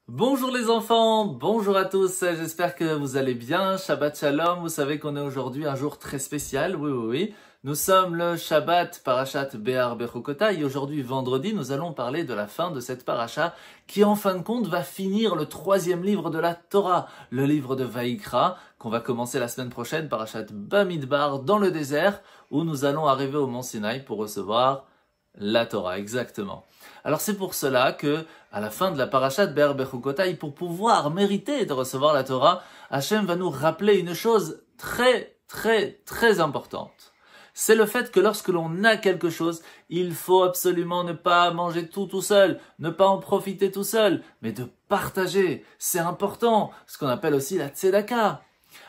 Bonjour les enfants, bonjour à tous, j'espère que vous allez bien, Shabbat Shalom, vous savez qu'on est aujourd'hui un jour très spécial, oui. Nous sommes le Shabbat Parashat Behar Bechukotai et aujourd'hui vendredi nous allons parler de la fin de cette paracha qui en fin de compte va finir le troisième livre de la Torah, le livre de Vaïkra, qu'on va commencer la semaine prochaine, Parashat Bamidbar, dans le désert, où nous allons arriver au mont Sinaï pour recevoir la Torah, exactement. Alors c'est pour cela que, à la fin de la parasha de Behar Bechukotai, pour pouvoir mériter de recevoir la Torah, Hachem va nous rappeler une chose très importante. C'est le fait que lorsque l'on a quelque chose, il faut absolument ne pas manger tout seul, ne pas en profiter tout seul, mais de partager. C'est important, ce qu'on appelle aussi la tzedaka.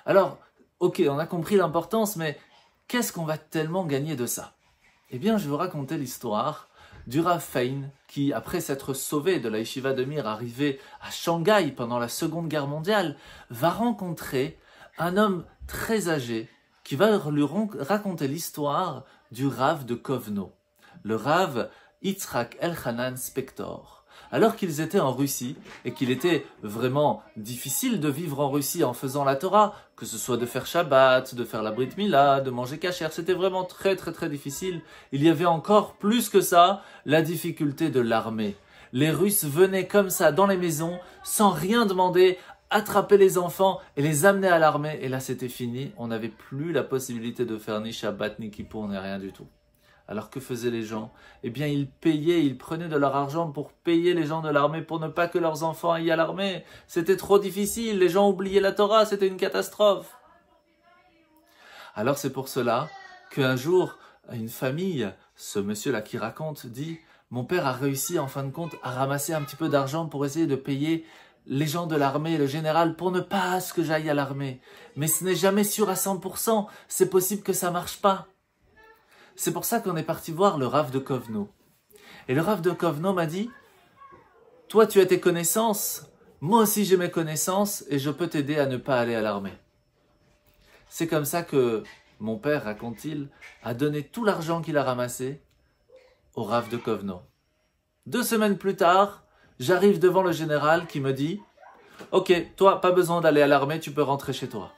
Alors, ok, on a compris l'importance, mais qu'est-ce qu'on va tellement gagner de ça? Eh bien, je vais vous raconter l'histoire du Rav Fein qui, après s'être sauvé de la yeshiva de Mir, arrivé à Shanghai pendant la Seconde Guerre mondiale, va rencontrer un homme très âgé qui va lui raconter l'histoire du Rav de Kovno, le Rav Yitzhak Elchanan Spector. Alors qu'ils étaient en Russie et qu'il était vraiment difficile de vivre en Russie en faisant la Torah, que ce soit de faire Shabbat, de faire la Brit Mila, de manger kasher, c'était vraiment très difficile. Il y avait encore plus que ça, la difficulté de l'armée. Les Russes venaient comme ça dans les maisons, sans rien demander, attraper les enfants et les amener à l'armée. Et là c'était fini, on n'avait plus la possibilité de faire ni Shabbat, ni Kippour, ni rien du tout. Alors que faisaient les gens? Eh bien, ils prenaient de leur argent pour payer les gens de l'armée pour ne pas que leurs enfants aillent à l'armée. C'était trop difficile, les gens oubliaient la Torah, c'était une catastrophe. Alors c'est pour cela qu'un jour, une famille, ce monsieur-là qui raconte, dit « Mon père a réussi en fin de compte à ramasser un petit peu d'argent pour essayer de payer les gens de l'armée, le général, pour ne pas que j'aille à l'armée. Mais ce n'est jamais sûr à 100%, c'est possible que ça marche pas. » C'est pour ça qu'on est parti voir le Rav de Kovno. Et le Rav de Kovno m'a dit, « Toi, tu as tes connaissances, moi aussi j'ai mes connaissances et je peux t'aider à ne pas aller à l'armée. » C'est comme ça que mon père, raconte-t-il, a donné tout l'argent qu'il a ramassé au Rav de Kovno. 2 semaines plus tard, j'arrive devant le général qui me dit, « Ok, toi, pas besoin d'aller à l'armée, tu peux rentrer chez toi. »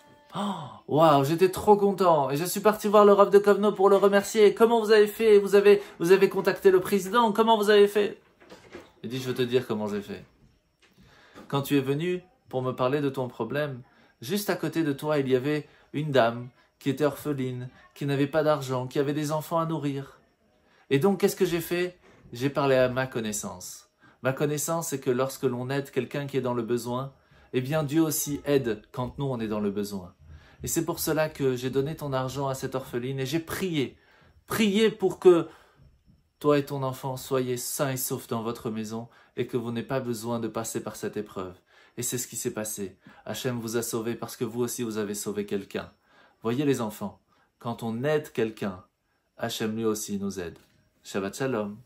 Waouh, j'étais trop content et je suis parti voir le Rav de Kovno pour le remercier. Comment vous avez fait? Vous avez contacté le président? Comment vous avez fait? Il dit, je veux te dire comment j'ai fait. Quand tu es venu pour me parler de ton problème, juste à côté de toi, il y avait une dame qui était orpheline, qui n'avait pas d'argent, qui avait des enfants à nourrir. Et donc, qu'est-ce que j'ai fait? J'ai parlé à ma connaissance. Ma connaissance, c'est que lorsque l'on aide quelqu'un qui est dans le besoin, eh bien Dieu aussi aide quand nous on est dans le besoin. Et c'est pour cela que j'ai donné ton argent à cette orpheline et j'ai prié pour que toi et ton enfant soyez sains et saufs dans votre maison et que vous n'ayez pas besoin de passer par cette épreuve. Et c'est ce qui s'est passé. Hachem vous a sauvé parce que vous aussi vous avez sauvé quelqu'un. Voyez les enfants, quand on aide quelqu'un, Hachem lui aussi nous aide. Shabbat Shalom.